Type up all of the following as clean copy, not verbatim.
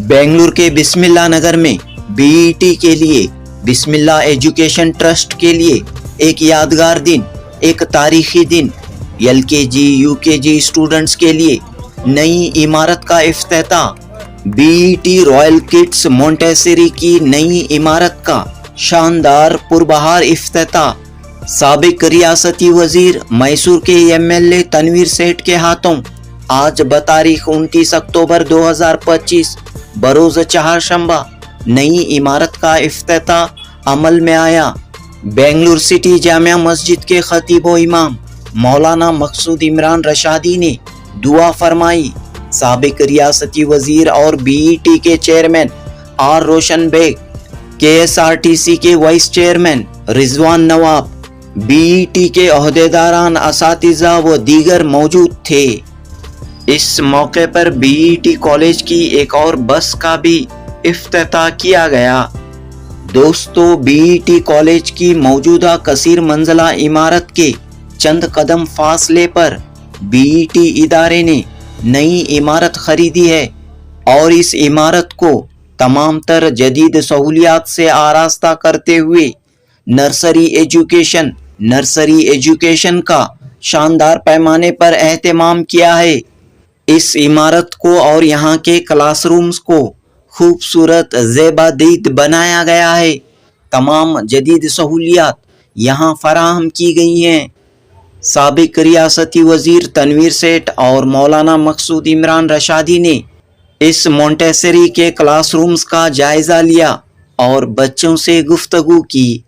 बेंगलुरु के बिस्मिल्लाह नगर में बीईटी के लिए बिस्मिल्लाह एजुकेशन ट्रस्ट के लिए एक यादगार दिन, एक तारीखी दिन। एलकेजी यूकेजी स्टूडेंट्स के लिए नई इमारत का इफ्तिताह। बीईटी रॉयल किड्स मोंटेसरी की नई इमारत का शानदार पुरबहार इफ्तिताह साबिक रियासती वजीर मैसूर के एमएलए तनवीर सेठ के हाथों आज बतारीख 29 अक्टूबर 2025 बरोज चारशंबा नई इमारत का इफ्तिताह अमल में आया। बेंगलुरु सिटी जामिया मस्जिद के खतीब व इमाम मौलाना मकसूद इमरान रशादी ने दुआ फरमाई। साबिक रियासती वजीर और बीईटी के chairman are Roshan bag, KSRTC के वाइस चेयरमैन रिजवान नवाब, बीईटी के ओहदेदारान, असातिज़ा व दीगर मौजूद थे। इस मौके पर बीईटी कॉलेज की एक और बस का भी इफ्तिताह किया गया। दोस्तों, बीईटी कॉलेज की मौजूदा कसीर मंजिला इमारत के चंद कदम फासले पर बीईटी इदारे ने नई इमारत खरीदी है और इस इमारत को तमाम तर जदीद सहूलियात से आरास्ता करते हुए नर्सरी एजुकेशन का शानदार पैमाने पर एहतमाम किया है। इस इमारत को और यहाँ के क्लासरूम्स को खूबसूरत ज़ेबादीद बनाया गया है। तमाम जदीद सहूलियात यहाँ फराहम की गई हैं। साबिक रियासती वजीर तनवीर सेठ और मौलाना मकसूद इमरान रशादी ने इस मोंटेसरी के क्लासरूम्स का जायज़ा लिया और बच्चों से गुफ्तगू की।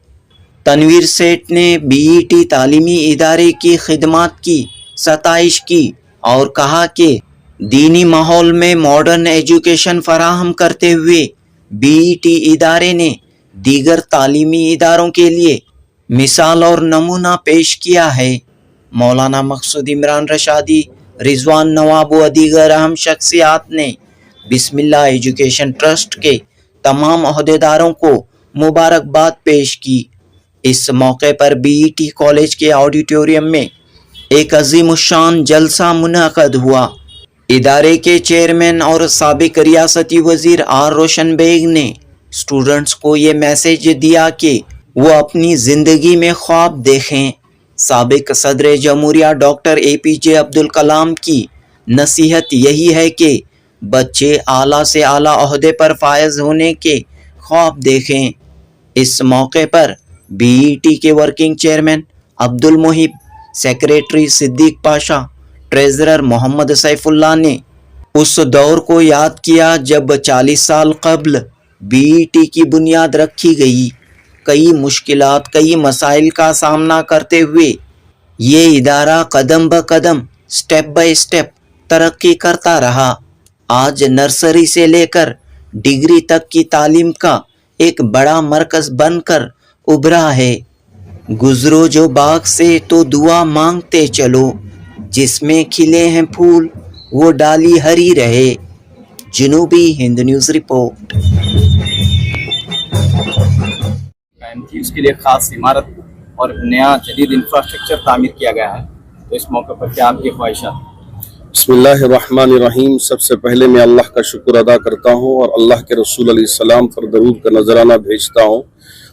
तनवीर सेठ ने बीईटी तालीमी इदारे की खिदमात की सताइश की और कहा कि दीनी माहौल में मॉडर्न एजुकेशन फराहम करते हुए बीईटी इदारे ने दीगर तालीमी इदारों के लिए मिसाल और नमूना पेश किया है। मौलाना मकसूद इमरान रशादी, रिजवान नवाब व दीगर अहम शख्सियात ने बिस्मिल्लाह एजुकेशन ट्रस्ट के तमाम ओहदेदारों को मुबारकबाद पेश की। इस मौके पर बीईटी कॉलेज के ऑडिटोरियम में एक अजीमुशान जलसा मुनअक़द हुआ। इदारे के चेयरमैन और साबिक रियासती वजीर आर रोशन बेग ने स्टूडेंट्स को ये मैसेज दिया कि वो अपनी ज़िंदगी में ख्वाब देखें। साबिक सदर जमहूरिया डॉक्टर एपीजे अब्दुल कलाम की नसीहत यही है कि बच्चे आला से आला ओहदे पर फायज होने के ख्वाब देखें। इस मौके पर बीईटी के working chairman Abdul मुहिब, secretary Siddique Pasha, treasurer Mohammad Saifullah ने उस दौर को याद किया जब 40 साल कबल बीईटी की बुनियाद रखी गई। कई मुश्किलात, कई मसाइल का सामना करते हुए ये इदारा कदम ब कदम, स्टेप बाय स्टेप तरक्की करता रहा। आज नर्सरी से लेकर डिग्री तक की तालीम का एक बड़ा मरकज़ बनकर उभरा है। गुजरो जो बाग से तो दुआ मांगते चलो, जिसमें खिले हैं फूल वो डाली हरी रहे। जनूबी हिंद न्यूज़ रिपोर्ट। थी उसके लिए खास इमारत और नया जदीद इंफ्रास्ट्रक्चर तामीर किया गया है, तो इस मौके पर क्या आपकी ख्वाहिशात? बिस्मिल्लाहिर्रहमानिर्रहीम। सबसे पहले मैं अल्लाह का शुक्र अदा करता हूँ और अल्लाह के रसूल अलैहिस्सलाम पर दरूद का नजराना भेजता हूँ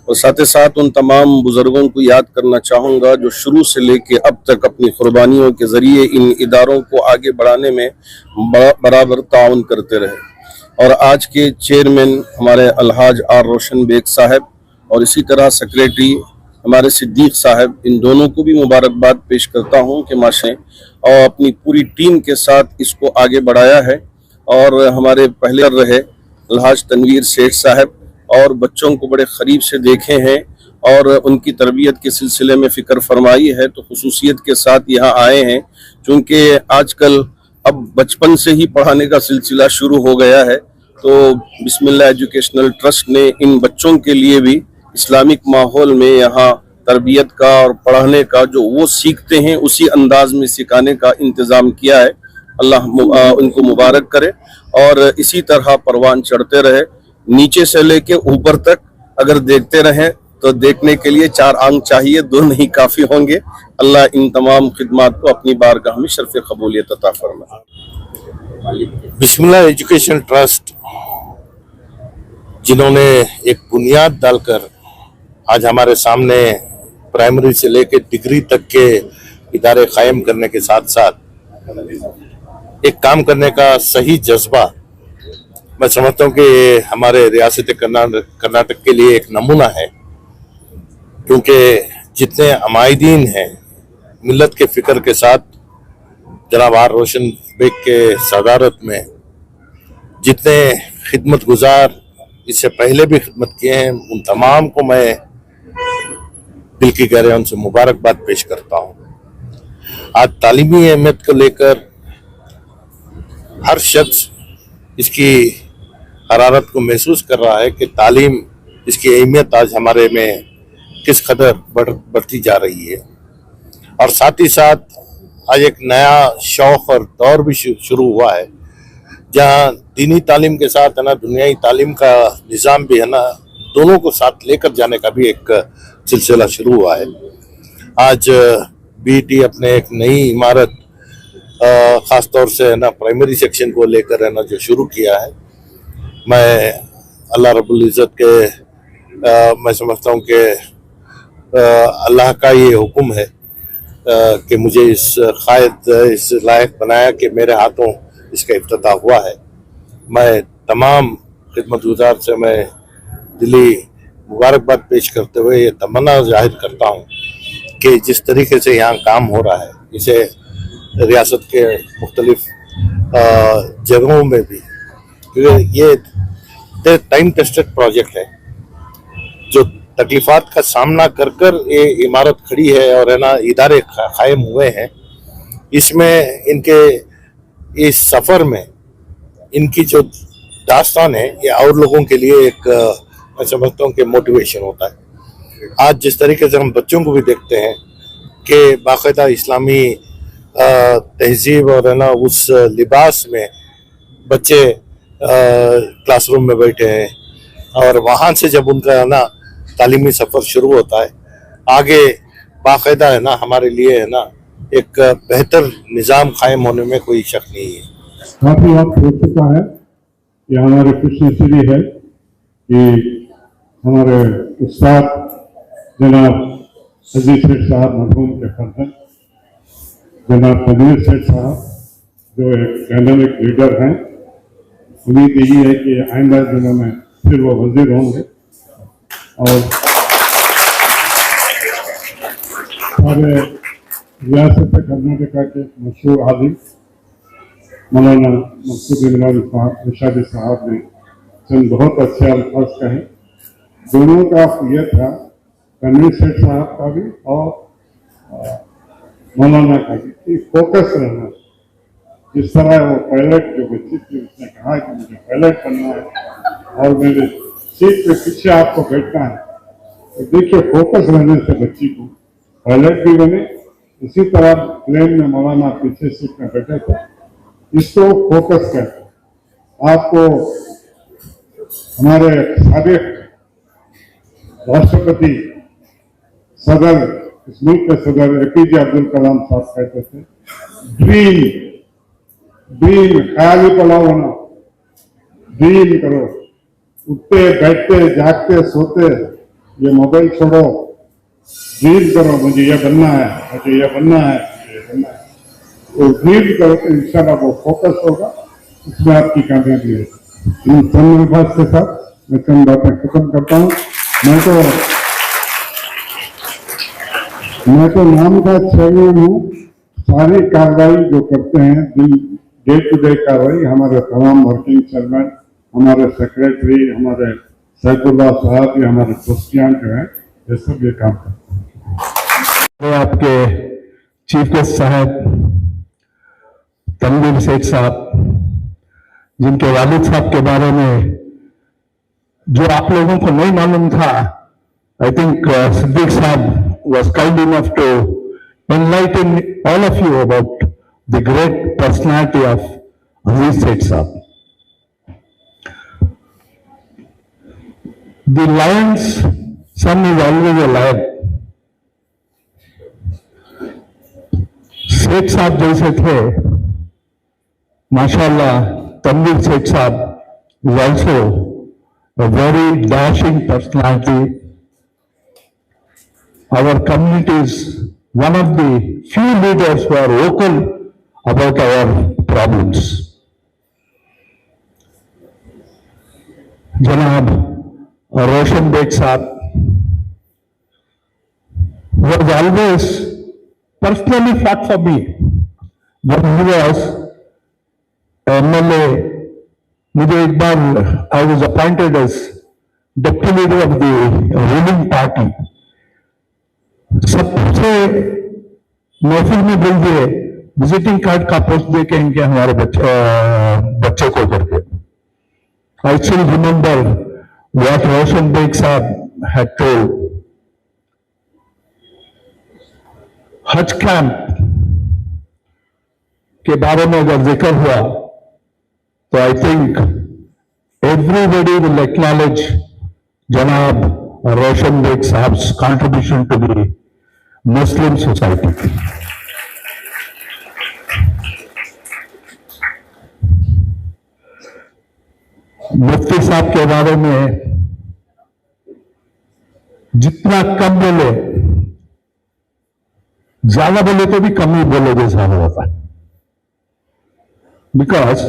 और साथ ही साथ उन तमाम बुजुर्गों को याद करना चाहूँगा जो शुरू से लेके अब तक अपनी कुर्बानियों के ज़रिए इन इदारों को आगे बढ़ाने में बराबर ताउन करते रहे। और आज के चेयरमैन हमारे अलहाज आर रोशन बेग साहब और इसी तरह सेक्रेटरी हमारे सिद्दीक साहब, इन दोनों को भी मुबारकबाद पेश करता हूं कि माशाअल्लाह और अपनी पूरी टीम के साथ इसको आगे बढ़ाया है। और हमारे पहले रहे अलहाज तनवीर सेठ साहब और बच्चों को बड़े करीब से देखे हैं और उनकी तरबियत के सिलसिले में फ़िक्र फरमाई है, तो खुसूसियत के साथ यहाँ आए हैं। चूँकि आजकल अब बचपन से ही पढ़ाने का सिलसिला शुरू हो गया है, तो बिस्मिल्लाह एजुकेशनल ट्रस्ट ने इन बच्चों के लिए भी इस्लामिक माहौल में यहाँ तरबियत का और पढ़ाने का जो वो सीखते हैं उसी अंदाज में सिखाने का इंतज़ाम किया है। अल्लाह उनको मुबारक करे और इसी तरह परवान चढ़ते रहे, नीचे से लेके ऊपर तक अगर देखते रहें तो देखने के लिए 4 आंख चाहिए, 2 नहीं काफ़ी होंगे। अल्लाह इन तमाम खिदमात को अपनी बारगाह में शर्फ़ कबूलियत अता फरमाए। बिस्मिल्लाह एजुकेशन ट्रस्ट जिन्होंने एक बुनियाद डालकर आज हमारे सामने प्राइमरी से लेकर डिग्री तक के इदारे कायम करने के साथ साथ एक काम करने का सही जज्बा, मैं समझता हूँ कि हमारे रियासत कर्नाटक के लिए एक नमूना है। क्योंकि जितने अमायदीन हैं मिल्लत के फिक्र के साथ जनाब आर रोशन बेग के सदारत में, जितने खिदमत गुजार इससे पहले भी खिदमत किए हैं, उन तमाम को मैं दिल की गहराइयों से मुबारकबाद पेश करता हूँ। आज तालीमी अहमियत को लेकर हर शख्स इसकी हरारत को महसूस कर रहा है कि तालीम, इसकी अहमियत आज हमारे में किस कदर बढ़ती जा रही है। और साथ ही साथ आज एक नया शौक और दौर भी शुरू हुआ है, जहाँ दीनी तालीम के साथ है ना दुनियाई तालीम का निज़ाम भी है ना, दोनों को साथ लेकर जाने का भी एक सिलसिला शुरू हुआ है। आज बीटी अपने एक नई इमारत ख़ास तौर से है ना प्राइमरी सेक्शन को लेकर है ना जो शुरू किया है, मैं अल्लाह रब्बुल इज़्ज़त के मैं समझता हूँ कि अल्लाह का ये हुक्म है कि मुझे इस लायक बनाया कि मेरे हाथों इसका इफ्तिताह हुआ है। मैं तमाम खिदमतगुजार से मैं दिली मुबारकबाद पेश करते हुए ये तमन्ना जाहिर करता हूँ कि जिस तरीके से यहाँ काम हो रहा है, इसे रियासत के मुख्तलिफ जगहों में भी, क्योंकि ये टाइम टेस्टेड प्रोजेक्ट है जो तकलीफात का सामना कर कर ये इमारत खड़ी है और है ना इदारे कायम हुए हैं। इसमें इनके इस सफ़र में इनकी जो दास्तान है ये और लोगों के लिए एक मैं समझता हूँ कि मोटिवेशन होता है। आज जिस तरीके से हम बच्चों को भी देखते हैं कि बाकायदा इस्लामी तहजीब और है ना उस लिबास में बच्चे क्लासरूम में बैठे हैं, और वहाँ से जब उनका है ना तालीमी सफ़र शुरू होता है, आगे बाकायदा है ना हमारे लिए है ना एक बेहतर निज़ाम कायम होने में कोई शक नहीं है। काफ़ी वक्त हो चुका है, ये हमारी खुशनसीबी है कि हमारे उस्ताद जनाब अजीज सेठ साहब मरहूम के फर्जंद जनाब तनवीर सेठ साहब जो एक डायनामिक लीडर हैं, उम्मीद यही है कि आइंदा दिनों में फिर वो वजीर होंगे। और हमारे रियासत कर्नाटका के मशहूर आलिम मौलाना मकसूद इमरान निशादी साहब ने चंद बहुत अच्छे अल्फाज कहे। दोनों का यह था, तनवीर सेठ साहब का भी और मौलाना का भी, कि फोकस रहना। जिस तरह वो पायलट जो बच्ची थी उसने कहा कि मुझे पायलट बनना है और मेरे सीट पे पीछे आपको बैठना है, तो देखिए फोकस रहने से बच्ची को पायलट भी बने। इसी तरह प्लेन में मौलाना पीछे सीट में बैठे थे, इसको फोकस करते। आपको हमारे साबिक राष्ट्रपति सदर, इस मुल्क के सदर APJ अब्दुल कलाम साहब कहते थे, ड्रीम ख्याली पलाओ ना, ड्रीम करो, उठते बैठते जागते सोते ये मोबाइल छोड़ो, ड्रीम करो, मुझे ये बनना है, मुझे ये बनना है, मुझे ये बनना है। तो ड्रीम करो तो इंशाल्लाह वो फोकस होगा, उसमें आपकी कामयाबी है। इन चंद अल्फाज के साथ मैं चंद बातें खत्म करता हूँ। मैं तो नाम का चेयरमैन हूँ। सारी कार्रवाई जो करते हैं डे टू डे कार्रवाई हमारे तमाम वर्किंग चेयरमैन, हमारे सेक्रेटरी, हमारे सैफुल्लाह साहब, ये हमारे ट्रस्टियान जो हैं, ये सब ये काम करते हैं। आपके चीफ गेस्ट साहब तनवीर सेठ साहब, जिनके वालिद साहब के बारे में जो आप लोगों को नहीं मालूम था, आई थिंक सिद्दीक साहब was kind enough to enlighten all of you about the great personality of Aziz Seठ साहब. The lion's son is always a lion. सेठ साहब जैसे थे, माशाल्लाह तनवीर सेठ साहब is also a very dashing personality. Our community is one of the few leaders who are vocal about our problems. Janab Roshan Beg Saab was always personally fought for me when he was MLA. मुझे एक बार I was appointed as deputy leader of the ruling party. सबसे महफिल में बोल दिए visiting card का post दे के इनके हमारे बच्चे को करके. I still remember what Roshan Beg Saab had told. हज कैंप के बारे में अगर जिक्र हुआ तो I think everybody will acknowledge जनाब रोशन बेग साहब्स contribution to the Muslim society. मुफ्ती साहब के बारे में जितना कम बोले, ज्यादा बोले तो भी कम ही बोले जैसा होता है. Because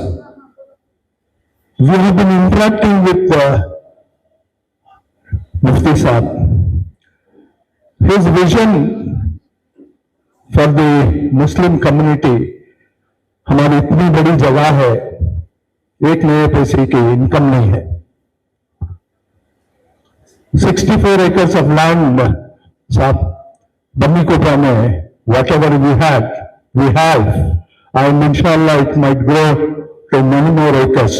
we have been interacting with Mufti Saab. His vision for the Muslim community, हमारी इतनी बड़ी जगह है, एक नए पैसे की इनकम नहीं है. 64 acres of land, साहब Bamikopa में, whatever we have, and inshallah it might grow to many more acres.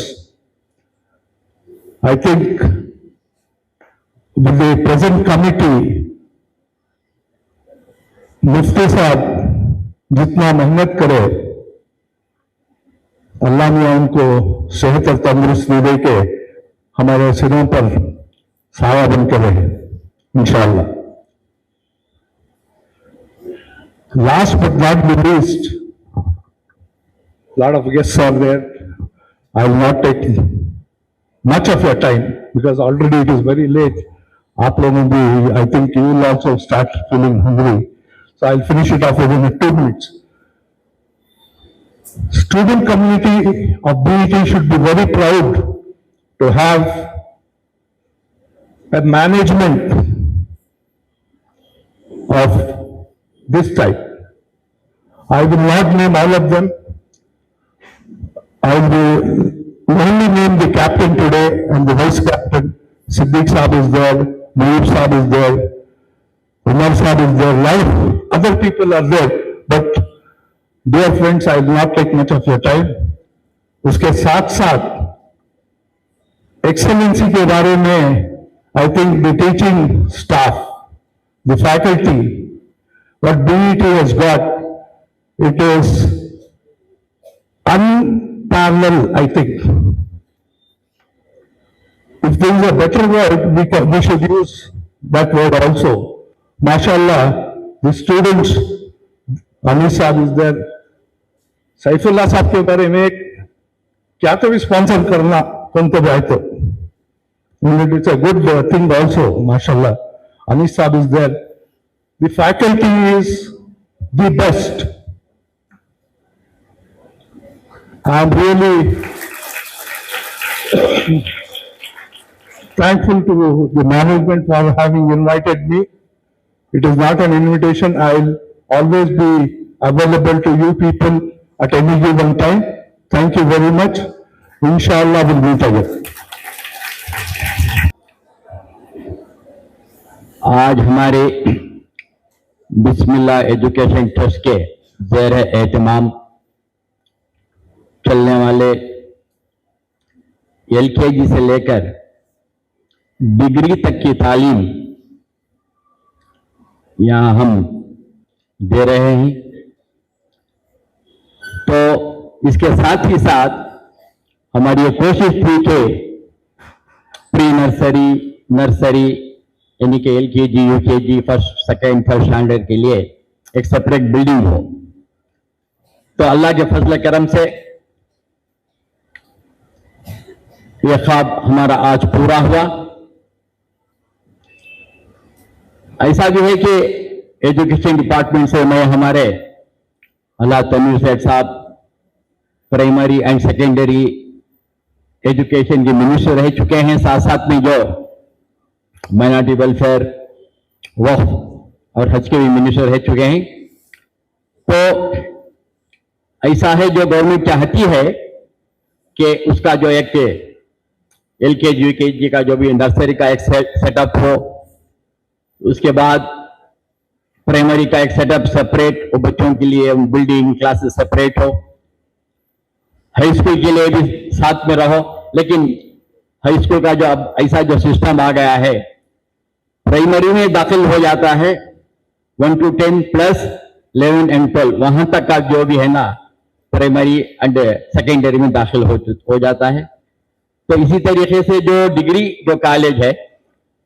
I think with the present committee, मुफ्ती साहब जितना मेहनत करे, अल्लाह ने उनको सेहत और तंदुरुस्ती दे के हमारे सिरों पर साया बन के रहे इंशाअल्लाह. Last but not the least, lot of guests are there. I will not take much of your time because already it is very late. आप लोगों भी, I think you will also start feeling hungry. So I'll finish it off within 2 minutes. Student community of BET should be very proud to have a management of this type. I will not name all of them. I will only name the captain today and the vice captain. Siddiq Saab is there, Naeeb Saab is there, Umar Saab is there, lot of other people are there. But dear friends, I will not take much of your time. उसके साथ साथ excellency के बारे में I think the teaching staff, the faculty, what BET has got, it is unparalleled, I think. If there is a better word, we should use that word also. MashaAllah, the students, Anis Saab is there. Saifullah Saab के बारे में क्या तो भी sponsor करना कौन तो भाई तो. It's a good thing also, MashaAllah. Anis Saab is there. The faculty is the best. I am really thankful to the management for having invited me. It is not an invitation. I will always be available to you people at any given time. Thank you very much. Inshallah we'll meet again. आज हमारे बिस्मिल्लाह education trust के ज़ेर एहतमाम चलने वाले LKG से लेकर degree तक की तालीम यहाँ हम दे रहे हैं. तो इसके साथ ही साथ हमारी ये कोशिश थी कि प्री नर्सरी, नर्सरी यानी कि LKG, UKG, first, second, third standard के लिए एक सेपरेट बिल्डिंग हो. तो अल्लाह के फजल करम से ये ख्वाब हमारा आज पूरा हुआ। ऐसा भी है कि एजुकेशन डिपार्टमेंट से मैं हमारे अल्लाह तमीर सेठ साहब प्राइमरी एंड सेकेंडरी एजुकेशन के मिनिस्टर रह चुके हैं, साथ साथ में जो माइनॉरिटी वेलफेयर वक्फ और हज के भी मिनिस्टर रह चुके हैं। तो ऐसा है जो गवर्नमेंट चाहती है कि उसका जो एक LKG UKG का जो भी नर्सरी का एक सेटअप हो, उसके बाद प्राइमरी का एक सेटअप सेपरेट हो, बच्चों के लिए बिल्डिंग क्लासेस सेपरेट हो, हाई स्कूल के लिए भी साथ में रहो। लेकिन हाई स्कूल का जो अब ऐसा जो सिस्टम आ गया है, प्राइमरी में दाखिल हो जाता है 1 to 10 प्लस 11 and 12, वहां तक का जो भी है ना प्राइमरी एंड सेकेंडरी में दाखिल हो जाता है। तो इसी तरीके से जो डिग्री जो कॉलेज है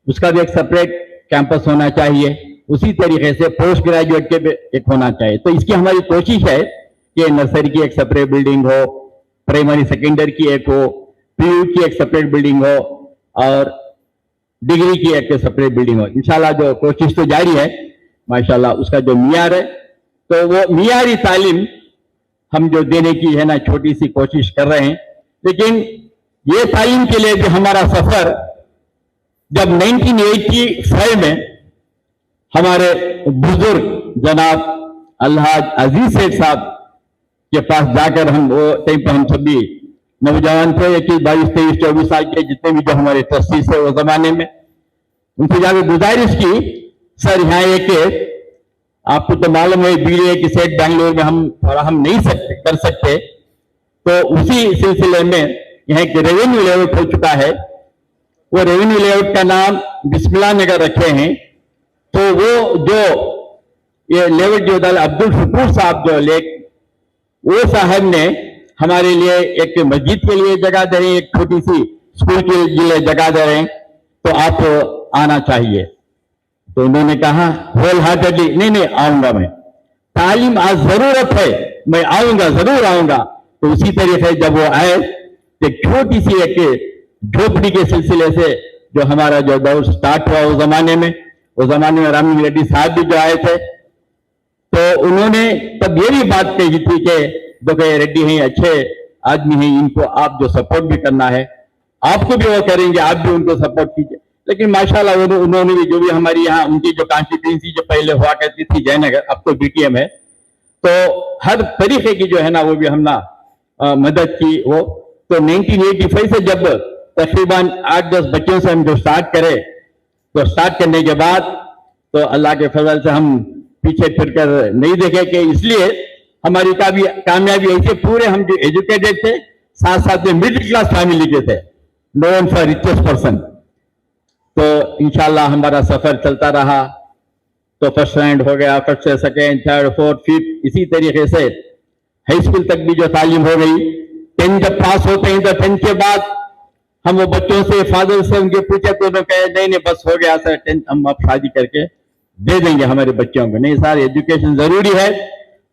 उसका भी एक सेपरेट कैंपस होना चाहिए, उसी तरीके से पोस्ट ग्रेजुएट के भी एक होना चाहिए। तो इसकी हमारी कोशिश है कि नर्सरी की एक सेपरेट बिल्डिंग हो, प्राइमरी सेकेंडरी की एक हो, PU की एक सेपरेट बिल्डिंग हो और डिग्री की एक सेपरेट बिल्डिंग हो। इंशाल्लाह जो कोशिश तो जारी है, माशाल्लाह उसका जो मियार है, तो वो मियारी तालीम हम जो देने की है ना छोटी सी कोशिश कर रहे हैं। लेकिन ये तालीम के लिए भी हमारा सफर जब 1985 में हमारे बुजुर्ग जनाब अलहाज अजीज सेठ साहब के पास जाकर हम वो टाइम पर हम सभी नौजवान थे, 21, 22, 23, 24 साल के जितने भी जो हमारे ट्रस्टीज थे वो जमाने में, उनसे जाकर गुजारिश की, सर यहाँ एक आपको तो मालूम है BDA की सेट बैंगलोर में हम नहीं कर सकते, तो उसी सिलसिले में यहाँ एक रेवेन्यू लेआउट हो चुका है, वो रेवेन्यू लेआउट का नाम बिस्मिल्लाह नगर रखे हैं। तो वो जो ये लेआउट जो अब्दुल शकूर साहब जो वो साहब ने हमारे लिए एक मस्जिद के लिए जगह दे रहे हैं, एक छोटी सी स्कूल के लिए जगह दे रहे हैं, तो आप आना चाहिए। तो उन्होंने कहा होल हार्टेडली, नहीं आऊंगा मैं, तालीम आज जरूरत है, मैं आऊंगा, जरूर आऊंगा। तो उसी तरीके से जब वो आए, एक छोटी सी एक झोपड़ी के सिलसिले से जो हमारा जो दौर स्टार्ट हुआ उस जमाने में रामलिंग रेड्डी साहब भी जो आए थे, तो उन्होंने तब ये भी बात कही थी कि देखो रेड्डी हैं, अच्छे आदमी हैं, इनको आप जो सपोर्ट भी करना है आपको भी वो करेंगे, आप भी उनको सपोर्ट कीजिए। लेकिन माशाल्लाह उन्होंने भी जो भी हमारी यहाँ उनकी जो कॉन्स्टिट्यूंसी जो पहले हुआ करती थी जयनगर, अब तो BTM है, तो हर तरीके की जो है ना वो भी हमने मदद की। वो तो 1985 से जब तकरीबन 8-10 बच्चों से हम जो स्टार्ट करे, तो स्टार्ट करने के बाद तो अल्लाह के फजल से हम पीछे फिरकर नहीं देखे कि इसलिए हमारी कामयाबी ऐसे पूरे हम जो एजुकेटेड थे, साथ साथ में मिडिल क्लास फैमिली के थे, नोन फॉर रिचेस्ट पर्सन। तो इंशाल्लाह हमारा सफर चलता रहा, तो फर्स्ट रैंक हो गया, फर्स्ट से सेकेंड, थर्ड, फोर्थ, फिफ्थ, इसी तरीके से हाई स्कूल तक भी जो तालीम हो गई। 10 जब पास होते हैं तो 10 के बाद हम वो बच्चों से, फादर से उनके पूछे तो उन्होंने कहे नहीं बस हो गया सर 10, हम अब शादी करके दे देंगे हमारे बच्चों को। नहीं सर, एजुकेशन जरूरी है।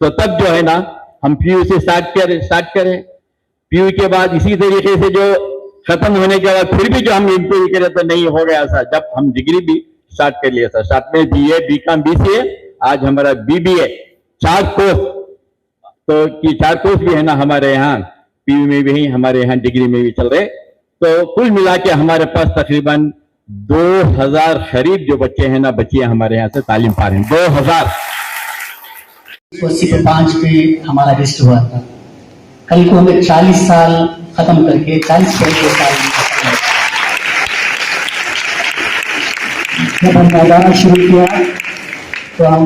तो तब जो है ना हम PU से स्टार्ट करें, PU के बाद इसी तरीके से जो खत्म होने के बाद फिर भी जो हम इंक्वायरी करें तो नहीं हो गया सर, जब हम डिग्री भी स्टार्ट कर लिया सर, स्टार्ट में BA, BCom, BCA, आज हमारा BBA, 4 कोर्स, तो कि 4 कोर्स भी है ना हमारे यहाँ PU में भी, हमारे यहाँ डिग्री में भी चल रहे। तो कुल मिला के हमारे पास तकरीबन 2000 करीब जो बच्चे हैं ना, बच्चियां हमारे यहाँ से तालीम पा रहे हैं। 2000 5 में हमारा रजिस्टर हुआ था। कल को हमें 40 साल खत्म करके 40 साल जब हम मैदान शुरू किया तो हम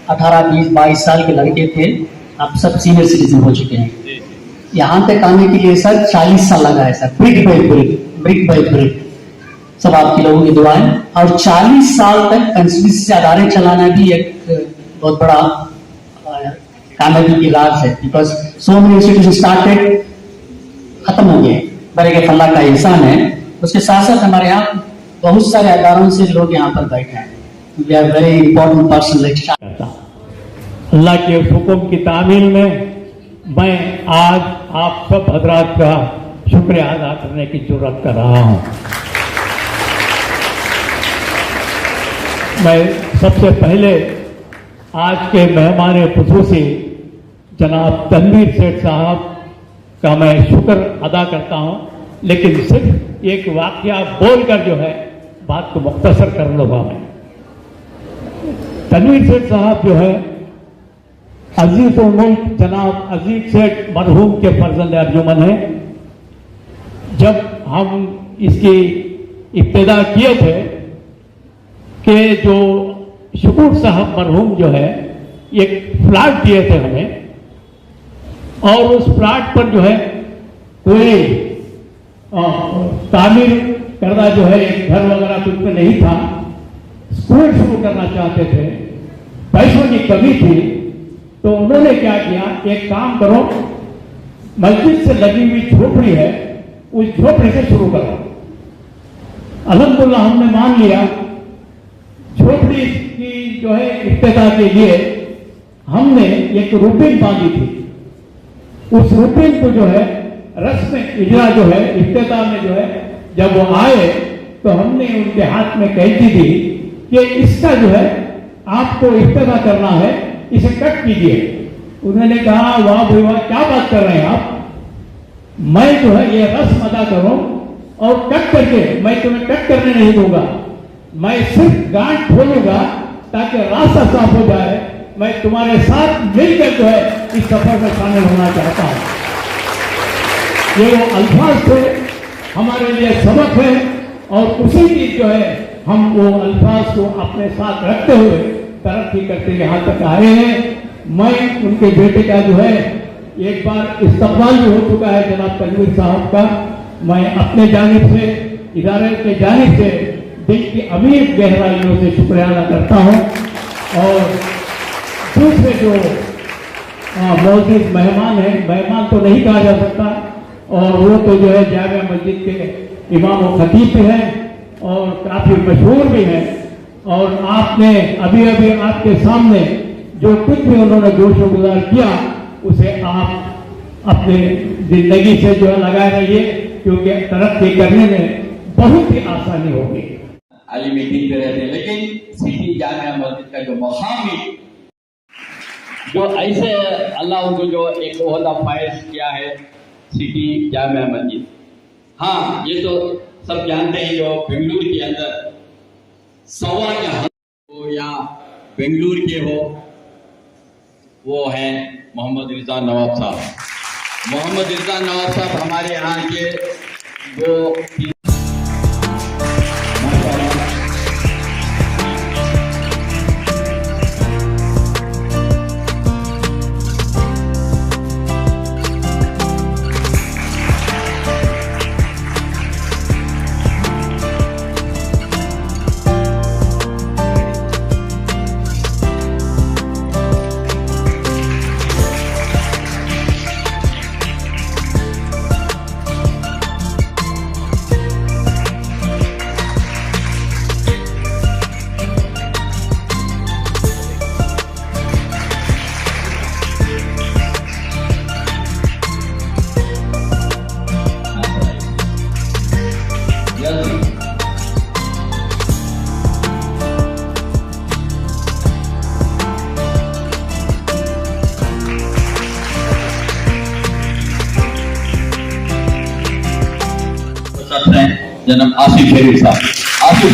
18, 20, 22 साल के लड़के थे, अब सब सीनियर सिटीजन हो चुके हैं। यहाँ तक आने के लिए सर 40 साल लगा है सर, ब्रिक बाय ब्रिक, सब आपके लोगों की दुआएं। और 40 साल तक कंस्टिट्यूंसी से अदारे चलाना भी एक बहुत बड़ा कामयाबी की राज है, because so many institution started, खत्म हो गए, बड़े अल्लाह का एहसान है। उसके साथ साथ हमारे यहाँ बहुत सारे अदारों से लोग यहाँ पर बैठे हैं। We are very important person like Allah के हुक्म की तामील में मैं आज आप सब हजरात का शुक्रिया अदा करने की जरूरत कर रहा हूं। मैं सबसे पहले आज के मेहमान खुसूसी जनाब तनवीर सेठ साहब का मैं शुक्र अदा करता हूं, लेकिन सिर्फ एक वाकया बोलकर जो है बात को मुख्तसर कर लूंगा मैं। तनवीर सेठ साहब जो है अजीज मुल्क जनाब अजीज सेठ मरहूम के फर्जंद अर्जुमन है। जब हम इसकी इब्तिदा किए थे कि जो शकूर साहब मरहूम जो है एक फ्लैट दिए थे हमें, और उस फ्लैट पर जो है कोई तामीर करना जो है एक घर वगैरह कुछ में नहीं था, स्कूल शुरू करना चाहते थे, पैसों की कमी थी, तो उन्होंने क्या किया, एक काम करो, मस्जिद से लगी हुई झोपड़ी है, उस झोपड़ी से शुरू करो। अल्हम्दुलिल्लाह हमने मान लिया। झोपड़ी की जो है इब्तिदा के लिए हमने एक रूटीन बांधी थी। उस रूटीन को जो है रस्म इजरा जो है इब्तिदा में जो है जब वो आए तो हमने उनके हाथ में कैंची दी कि इसका जो है आपको इब्तिदा करना है, इसे कट कीजिए। उन्होंने कहा वाह भाई वाह, क्या बात कर रहे हैं आप, मैं जो है ये रस्म अदा करूं और कट करके मैं तुम्हें कट करने नहीं दूंगा, मैं सिर्फ गांठ खोलूंगा ताकि रास्ता साफ हो जाए। मैं तुम्हारे साथ मिलकर जो है इस सफर में शामिल होना चाहता हूं। ये वो अल्फाज थे, हमारे लिए सबक है, और उसी की जो है हम वो अल्फाज को अपने साथ रखते हुए तरक्की करते यहाँ तक आए हैं। मैं उनके बेटे का जो है एक बार इस्तकबाल भी हो चुका है जनाब तनवीर साहब का। मैं अपने जानिब से, इदारे के जानिब से दिल की अमीर गहराइयों से शुक्रिया अदा करता हूँ। और दूसरे जो मौजूद मेहमान हैं, मेहमान तो नहीं कहा जा सकता, और वो तो जो है जामिया मस्जिद के इमाम और खतीब भी हैं और काफी मशहूर भी हैं। और आपने अभी अभी आपके सामने जो कुछ भी उन्होंने जोशो गुजार किया उसे आप अपने जिंदगी से जो है लगाए रहिए, क्योंकि तरक्की करने में बहुत ही आसानी होगी। अली मीटिंग पे रहते हैं, लेकिन सिटी जामिया मस्जिद का जो मकामी जो ऐसे अल्लाह उनको जो एक ओहदा फायज किया है सिटी जामिया मस्जिद। हाँ, ये तो सब जानते हैं, जो बेंगलुरु के अंदर सवा हो या बेंगलुरु के हो, वो है मोहम्मद रिजा नवाब साहब। मोहम्मद रिजा नवाब साहब हमारे यहाँ के वो जनाब आसिफ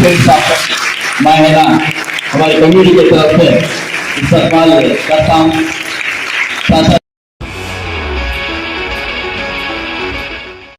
शरीफ साहब मैं है ना हमारी कम्युनिटी की तरफ से इस्तेमाल करता हूँ। साथ